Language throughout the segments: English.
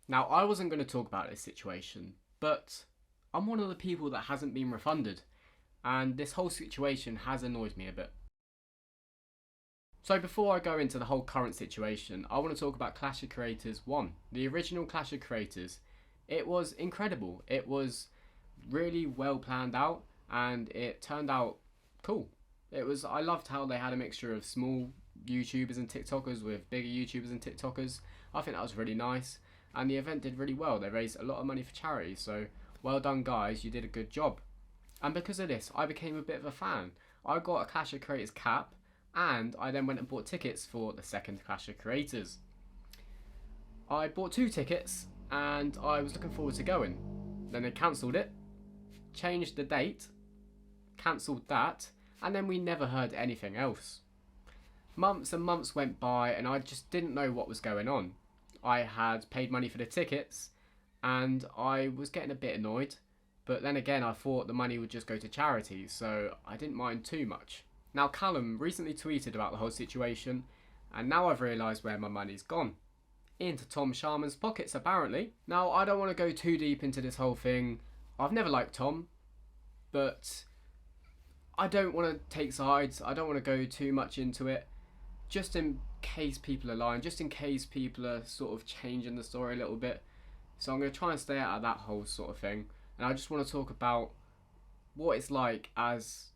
Now, I wasn't going to talk about this situation, but I'm one of the people that hasn't been refunded, and this whole situation has annoyed me a bit. So before I go into the whole current situation, I want to talk about Clash of Creators 1, the original Clash of Creators. It was incredible. It was really well planned out, and it turned out cool. I loved how they had a mixture of small YouTubers and TikTokers with bigger YouTubers and TikTokers. I think that was really nice, and the event did really well. They raised a lot of money for charity, so well done guys, you did a good job. And because of this, I became a bit of a fan. I got a Clash of Creators cap, and I then went and bought tickets for the second Clash of Creators. I bought 2 tickets, and I was looking forward to going. Then they cancelled it, changed the date, cancelled that, and then we never heard anything else. Months and months went by, and I just didn't know what was going on. I had paid money for the tickets, and I was getting a bit annoyed, but then again I thought the money would just go to charity, so I didn't mind too much. Now Callum recently tweeted about the whole situation, and now I've realised where my money's gone. Into Tom Sharman's pockets apparently. Now I don't want to go too deep into this whole thing. I've never liked Tom, but I don't want to take sides. I don't want to go too much into it, just in case people are lying, just in case people are sort of changing the story a little bit. So I'm going to try and stay out of that whole sort of thing, and I just want to talk about what it's like as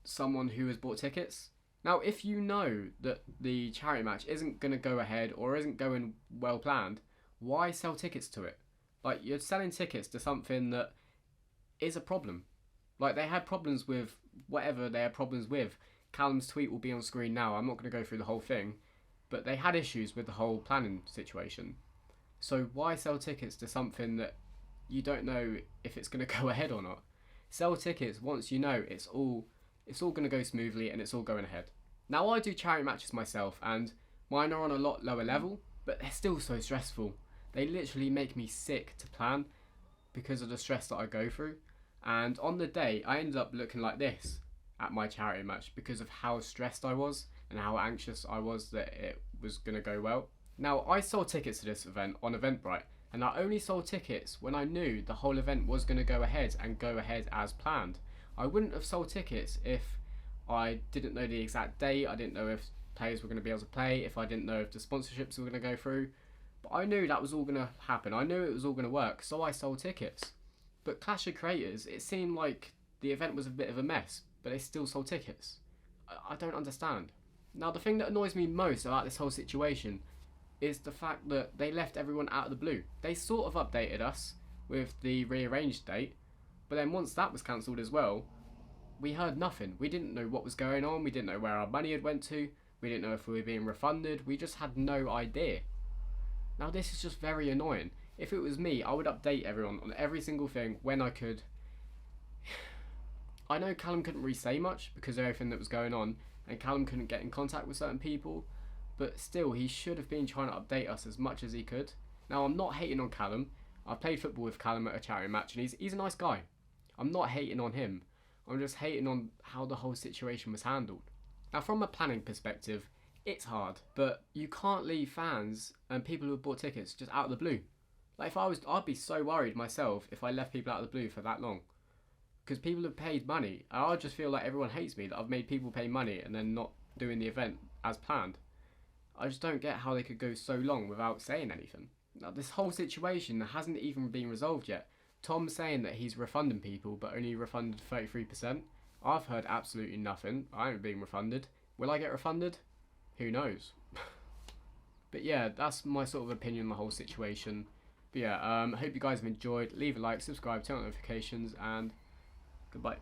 someone who has bought tickets. Now, if you know that the charity match isn't going to go ahead or isn't going well planned, why sell tickets to it? Like, you're selling tickets to something that is a problem. Like, they had problems with whatever they had problems with. Callum's tweet will be on screen now. I'm not going to go through the whole thing, but they had issues with the whole planning situation. So why sell tickets to something that you don't know if it's going to go ahead or not? Sell tickets once you know it's all going to go smoothly and it's all going ahead. Now I do charity matches myself, and mine are on a lot lower level, but they're still so stressful. They literally make me sick to plan because of the stress that I go through. And on the day, I ended up looking like this at my charity match because of how stressed I was and how anxious I was that it was going to go well. Now, I sold tickets to this event on Eventbrite, and I only sold tickets when I knew the whole event was going to go ahead and go ahead as planned. I wouldn't have sold tickets if I didn't know the exact date, I didn't know if players were going to be able to play, if I didn't know if the sponsorships were going to go through. But I knew that was all going to happen. I knew it was all going to work, so I sold tickets. But Clash of Creators, it seemed like the event was a bit of a mess, but they still sold tickets. I don't understand. Now, the thing that annoys me most about this whole situation is the fact that they left everyone out of the blue. They sort of updated us with the rearranged date, but then once that was cancelled as well, we heard nothing. We didn't know what was going on. We didn't know where our money had went to. We didn't know if we were being refunded. We just had no idea. Now this is just very annoying. If it was me, I would update everyone on every single thing when I could. I know Callum couldn't really say much because of everything that was going on, and Callum couldn't get in contact with certain people, but still he should have been trying to update us as much as he could. Now I'm not hating on Callum. I played football with Callum at a charity match, and he's a nice guy. I'm not hating on him. I'm just hating on how the whole situation was handled. Now from a planning perspective, it's hard, but you can't leave fans and people who have bought tickets just out of the blue. Like I'd be so worried myself if I left people out of the blue for that long. Because people have paid money, and I just feel like everyone hates me that I've made people pay money and then not doing the event as planned. I just don't get how they could go so long without saying anything. Now this whole situation hasn't even been resolved yet. Tom's saying that he's refunding people, but only refunded 33%. I've heard absolutely nothing. I haven't been refunded. Will I get refunded? Who knows? But yeah, that's my sort of opinion on the whole situation. But yeah, I hope you guys have enjoyed. Leave a like, subscribe, turn on notifications, and goodbye.